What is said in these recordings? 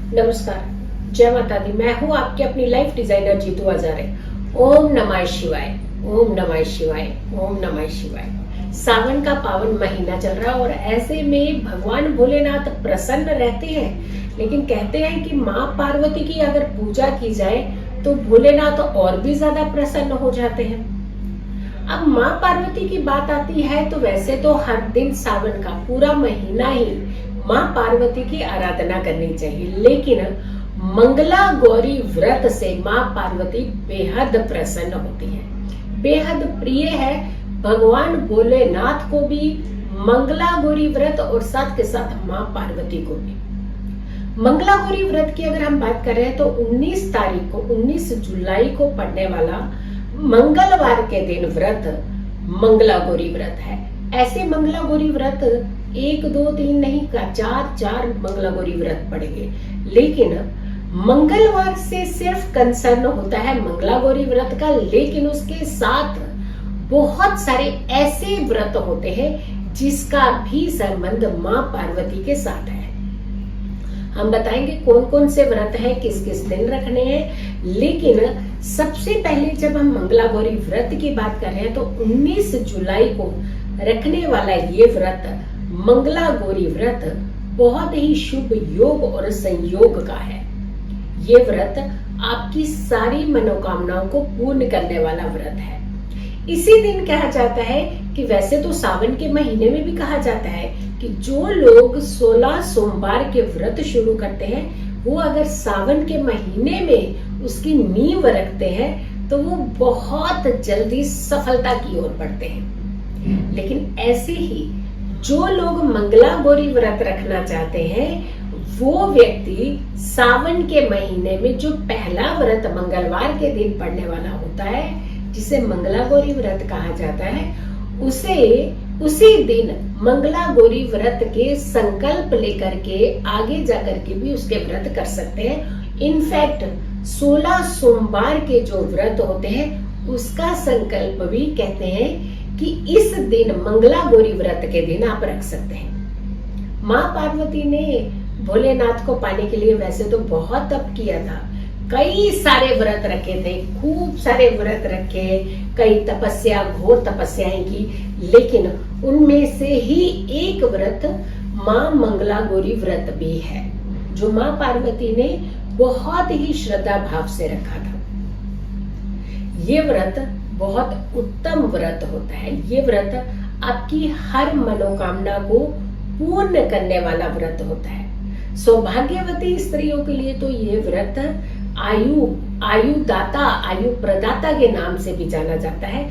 नमस्कार, जय माता दी। मैं हूँ आपकी अपनी लाइफ डिजाइनर जीतू हजारे। ओम नमः शिवाय, ओम नमः शिवाय, ओम नमः शिवाय। सावन का पावन महीना चल रहा है और ऐसे में भगवान भोलेनाथ प्रसन्न रहते हैं। लेकिन कहते हैं कि माँ पार्वती की अगर पूजा की जाए तो भोलेनाथ और भी ज्यादा प्रसन्न हो जाते हैं। अब माँ पार्वती की बात आती है तो वैसे तो हर दिन सावन का पूरा महीना ही माँ पार्वती की आराधना करनी चाहिए, लेकिन मंगला गौरी व्रत से माँ पार्वती बेहद प्रसन्न होती है, बेहद प्रिय है भगवान भोलेनाथ को भी मंगला गौरी व्रत और साथ के साथ माँ पार्वती को भी। मंगला गौरी व्रत की अगर हम बात कर रहे हैं तो 19 तारीख को 19 जुलाई को पड़ने वाला मंगलवार के दिन व्रत मंगला गौरी व्रत है। ऐसे मंगला गौरी व्रत 1, 2, 3 नहीं का 4 मंगला गौरी व्रत पड़ेंगे, लेकिन मंगलवार से सिर्फ कंसर्न होता है मंगला गौरी व्रत का, लेकिन उसके साथ बहुत सारे ऐसे व्रत होते हैं जिसका भी संबंध माँ पार्वती के साथ है। हम बताएंगे कौन कौन से व्रत हैं, किस किस दिन रखने हैं। लेकिन सबसे पहले जब हम मंगला गौरी व्रत की बात कर रहे हैं तो 19 जुलाई को रखने वाला ये व्रत मंगला गौरी व्रत बहुत ही शुभ योग और संयोग का है। ये व्रत आपकी सारी मनोकामनाओं को पूर्ण करने वाला व्रत है। इसी दिन कहा जाता है कि वैसे तो सावन के महीने में भी कहा जाता है कि जो लोग 16 सोमवार के व्रत शुरू करते हैं वो अगर सावन के महीने में उसकी नींव रखते हैं तो वो बहुत जल्दी सफलता की ओर बढ़ते हैं। लेकिन ऐसे ही जो लोग मंगला गौरी व्रत रखना चाहते हैं वो व्यक्ति सावन के महीने में जो पहला व्रत मंगलवार के दिन पड़ने वाला होता है जिसे मंगला गौरी व्रत कहा जाता है, उसे उसी दिन मंगला गौरी व्रत के संकल्प लेकर के आगे जाकर के भी उसके व्रत कर सकते हैं। इनफैक्ट 16 सोमवार के जो व्रत होते हैं उसका संकल्प भी कहते हैं कि इस दिन मंगला गौरी व्रत के दिन आप रख सकते हैं। माँ पार्वती ने भोलेनाथ को पाने के लिए वैसे तो बहुत तप किया था, कई सारे व्रत रखे थे, खूब सारे व्रत रखे, कई तपस्या घोर तपस्याएं की, लेकिन उनमें से ही एक व्रत माँ मंगला गौरी व्रत भी है जो माँ पार्वती ने बहुत ही श्रद्धा भाव से रखा था। ये व्रत बहुत उत्तम व्रत होता है। ये व्रत आपकी हर मनोकामना को पूर्ण करने वाला व्रत होता है। सौभाग्यवती स्त्रियों के लिए तो ये व्रत आयु दाता, आयु प्रदाता के नाम से भी जाना जाता है।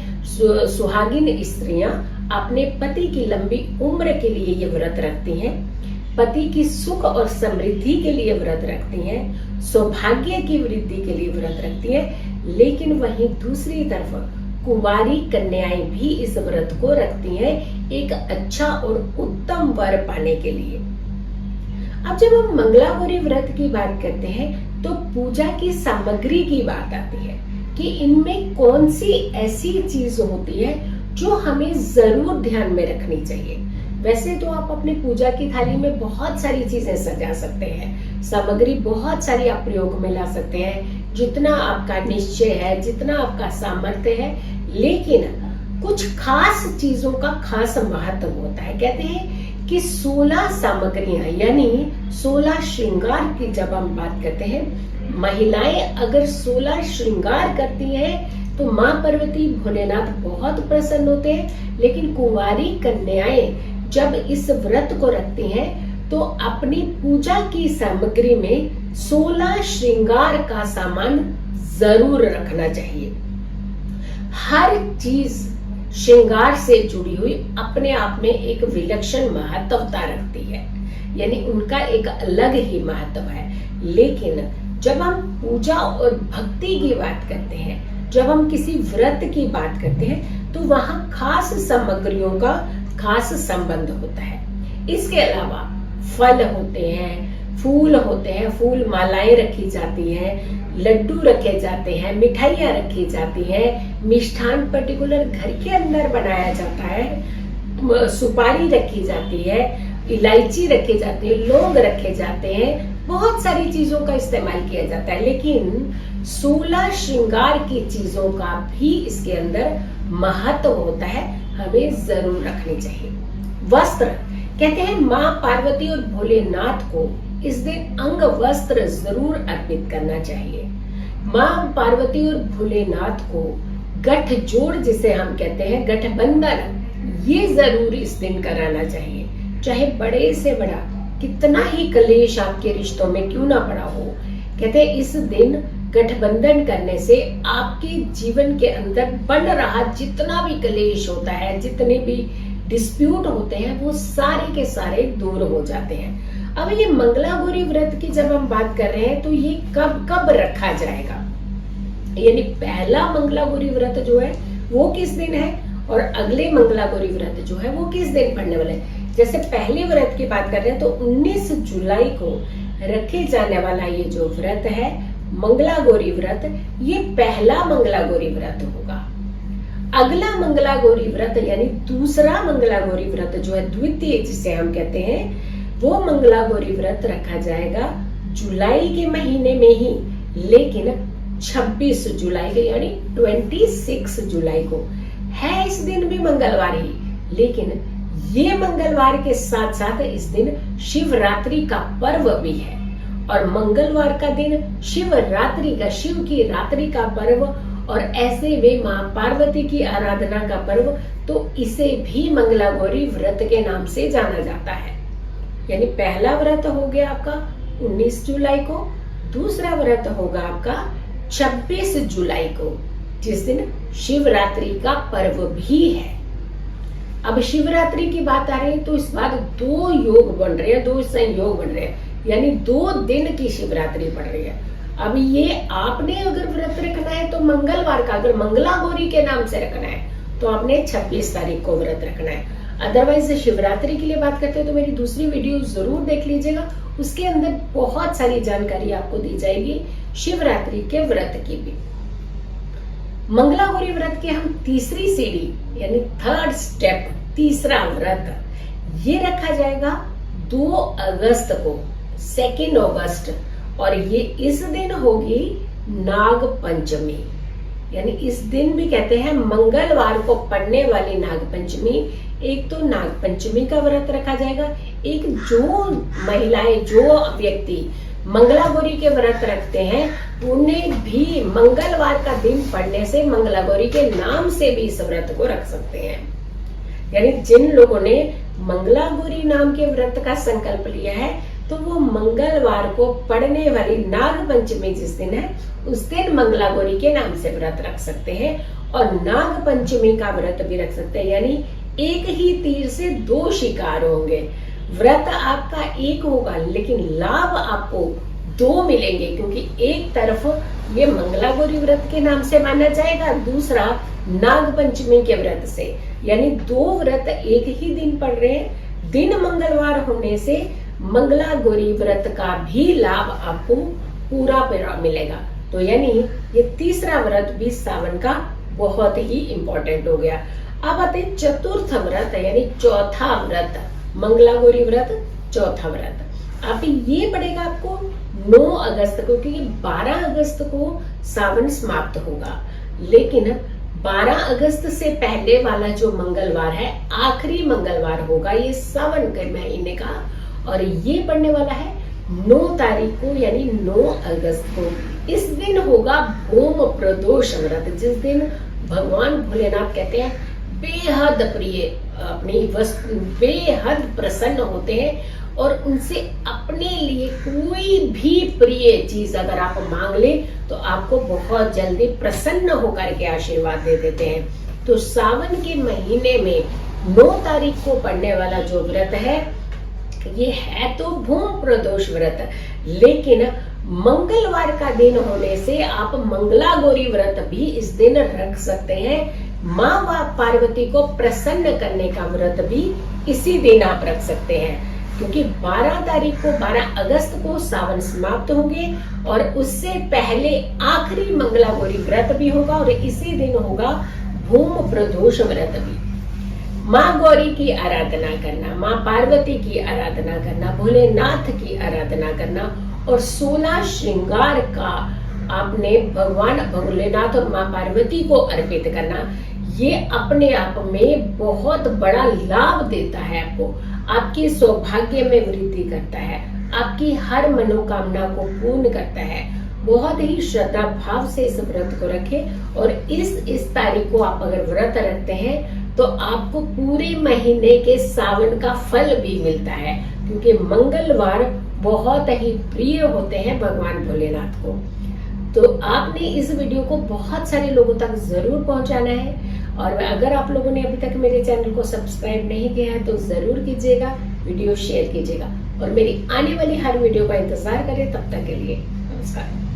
सुहागिन स्त्रियां अपने पति की लंबी उम्र के लिए ये व्रत रखती हैं, पति की सुख और समृद्धि के लिए व्रत रखती हैं, सौभाग्य की वृद्धि के लिए व्रत रखती हैं। लेकिन वहीं दूसरी तरफ कुंवारी कन्याएं भी इस व्रत को रखती हैं एक अच्छा और उत्तम वर पाने के लिए। अब जब हम मंगला गौरी व्रत की बात करते हैं तो पूजा की सामग्री की बात आती है कि इनमें कौन सी ऐसी चीज होती है जो हमें जरूर ध्यान में रखनी चाहिए। वैसे तो आप अपनी पूजा की थाली में बहुत सारी चीजें सजा सकते हैं, सामग्री बहुत सारी आप प्रयोग में ला सकते हैं, जितना आपका निश्चय है, जितना आपका सामर्थ्य है, लेकिन कुछ खास चीजों का खास महत्व होता है। कहते हैं कि 16 सामग्रियां यानी 16 श्रृंगार की जब हम बात करते हैं, महिलाएं अगर 16 श्रृंगार करती हैं तो माँ पार्वती भोलेनाथ बहुत प्रसन्न होते हैं। लेकिन कुंवारी कन्याएं जब इस व्रत को रखती हैं तो अपनी पूजा की सामग्री में 16 श्रृंगार का सामान जरूर रखना चाहिए। हर चीज श्रृंगार से जुड़ी हुई अपने आप में एक विलक्षण महत्वता रखती है, यानी उनका एक अलग ही महत्व है। लेकिन जब हम पूजा और भक्ति की बात करते हैं, जब हम किसी व्रत की बात करते हैं तो वहां खास सामग्रियों का खास संबंध होता है। इसके अलावा फल होते हैं, फूल होते हैं, फूल मालाएं रखी जाती हैं, लड्डू रखे जाते हैं, मिठाइयाँ रखी जाती हैं, मिष्ठान पर्टिकुलर घर के अंदर बनाया जाता है, सुपारी रखी जाती है, इलायची रखी जाती है, लौंग रखे जाते हैं, बहुत सारी चीजों का इस्तेमाल किया जाता है, लेकिन 16 श्रृंगार की चीजों का भी इसके अंदर महत्व होता है, हमें जरूर रखनी चाहिए। वस्त्र कहते हैं माँ पार्वती और भोलेनाथ को इस दिन अंग वस्त्र जरूर अर्पित करना चाहिए। माँ पार्वती और भोलेनाथ को गठजोड़ जिसे हम कहते हैं, गठबंधन, ये जरूर इस दिन कराना चाहिए। चाहे बड़े से बड़ा कितना ही कलेश आपके रिश्तों में क्यों ना पड़ा हो, कहते हैं इस दिन गठबंधन करने से आपके जीवन के अंदर बन रहा जितना भी कलेश होता है, जितने भी डिस्प्यूट होते हैं, वो सारे के सारे दूर हो जाते हैं। अब ये मंगलागौरी व्रत की जब हम बात कर रहे हैं तो ये कब कब रखा जाएगा, यानी पहला मंगलागौरी व्रत जो है वो किस दिन है और अगले मंगलागौरी व्रत जो है वो किस दिन पड़ने वाले हैं। जैसे पहले व्रत की बात कर रहे हैं तो 19 जुलाई को रखे जाने वाला ये जो व्रत है मंगलागौरी व्रत, ये पहला मंगलागौरी व्रत होगा। अगला मंगलागौरी व्रत यानी दूसरा मंगलागौरी व्रत जो है, द्वितीय जिसे हम कहते हैं, वो मंगलागौरी व्रत रखा जाएगा जुलाई के महीने में ही, लेकिन 26 जुलाई को यानी 26 जुलाई को है। इस दिन भी मंगलवार ही, लेकिन ये मंगलवार के साथ साथ इस दिन शिवरात्रि का पर्व भी है, और मंगलवार का दिन शिवरात्रि का, शिव की रात्रि का पर्व, और ऐसे वे माँ पार्वती की आराधना का पर्व, तो इसे भी मंगलागौरी व्रत के नाम से जाना जाता है। यानी पहला व्रत हो गया आपका 19 जुलाई को, दूसरा व्रत होगा आपका 26 जुलाई को, जिस दिन शिवरात्रि का पर्व भी है। अब शिवरात्रि की बात आ रही है तो इस बार 2 योग बन रहे हैं, 2 संयोग बन रहे हैं, यानी 2 दिन की शिवरात्रि पड़ रही है। अब ये आपने अगर व्रत रखना है तो मंगलवार का, अगर मंगलागौरी के नाम से रखना है तो आपने 26 तारीख को व्रत रखना है। अदरवाइज शिवरात्रि के लिए बात करते हैं तो मेरी दूसरी वीडियो जरूर देख लीजिएगा, उसके अंदर बहुत सारी जानकारी आपको दी जाएगी शिवरात्रि के व्रत की भी। मंगलागौरी व्रत की हम तीसरी सीढ़ी यानी थर्ड स्टेप, तीसरा व्रत, ये रखा जाएगा 2 अगस्त को, 2 अगस्त, और ये इस दिन होगी नाग पंचमी। यानी इस दिन भी कहते हैं मंगलवार को पड़ने वाली नाग पंचमी। एक तो नाग पंचमी का व्रत रखा जाएगा, एक जो महिलाएं, जो व्यक्ति मंगलागौरी के व्रत रखते हैं उन्हें भी मंगलवार का दिन पड़ने से मंगलागौरी के नाम से भी इस व्रत को रख सकते हैं। यानी जिन लोगों ने मंगलागौरी नाम के व्रत का संकल्प लिया है तो वो मंगलवार को पड़ने वाली नाग पंचमी जिस दिन है उस दिन मंगलागौरी के नाम से व्रत रख सकते हैं, और नाग पंचमी का व्रत भी रख सकते हैं। यानी एक ही तीर से 2 शिकार होंगे। व्रत आपका एक होगा लेकिन लाभ आपको 2 मिलेंगे, क्योंकि एक तरफ ये मंगलागौरी व्रत के नाम से माना जाएगा, दूसरा नाग पंचमी के व्रत से। यानी 2 व्रत एक ही दिन पड़ रहे हैं। दिन मंगलवार होने से मंगलागौरी व्रत का भी लाभ आपको पूरा मिलेगा। तो यानी ये तीसरा व्रत भी सावन का बहुत ही इंपॉर्टेंट हो गया। अब आते चतुर्थ व्रत यानी चौथा व्रत, मंगलागौरी व्रत चौथा व्रत। आप ये पड़ेगा आपको 9 अगस्त को, क्योंकि 12 अगस्त को सावन समाप्त होगा, लेकिन 12 अगस्त से पहले वाला जो मंगलवार है आखिरी मंगलवार होगा ये सावन के महीने का, और ये पड़ने वाला है 9 तारीख को यानी 9 अगस्त को। इस दिन होगा भूम प्रदोष व्रत, जिस दिन भगवान भोलेनाथ कहते हैं बेहद प्रिय, अपनी वस्तु बेहद प्रसन्न होते हैं, और उनसे अपने लिए कोई भी प्रिय चीज अगर आप मांग ले तो आपको बहुत जल्दी प्रसन्न होकर के आशीर्वाद दे देते हैं। तो सावन के महीने में 9 तारीख को पड़ने वाला जो व्रत है ये है तो भूम प्रदोष व्रत, लेकिन मंगलवार का दिन होने से आप मंगलागौरी व्रत भी इस दिन रख सकते हैं। माँ पार्वती को प्रसन्न करने का व्रत भी इसी दिन आप रख सकते हैं, क्योंकि 12 तारीख को 12 अगस्त को सावन समाप्त होंगे और उससे पहले आखिरी मंगलागौरी व्रत भी होगा, और इसी दिन होगा भूम प्रदोष व्रत भी। माँ गौरी की आराधना करना, माँ पार्वती की आराधना करना, भोलेनाथ की आराधना करना, और 16 श्रृंगार का आपने भगवान भोलेनाथ और माँ पार्वती को अर्पित करना, ये अपने आप में बहुत बड़ा लाभ देता है आपको, आपके सौभाग्य में वृद्धि करता है, आपकी हर मनोकामना को पूर्ण करता है। बहुत ही श्रद्धा भाव से इस व्रत को रखें और इस तारीख को आप अगर व्रत रखते हैं तो आपको पूरे महीने के सावन का फल भी मिलता है, क्योंकि मंगलवार बहुत ही प्रिय होते हैं भगवान भोलेनाथ को। तो आपने इस वीडियो को बहुत सारे लोगों तक जरूर पहुंचाना है, और अगर आप लोगों ने अभी तक मेरे चैनल को सब्सक्राइब नहीं किया है तो जरूर कीजिएगा, वीडियो शेयर कीजिएगा और मेरी आने वाली हर वीडियो का इंतजार करें। तब तक के लिए नमस्कार।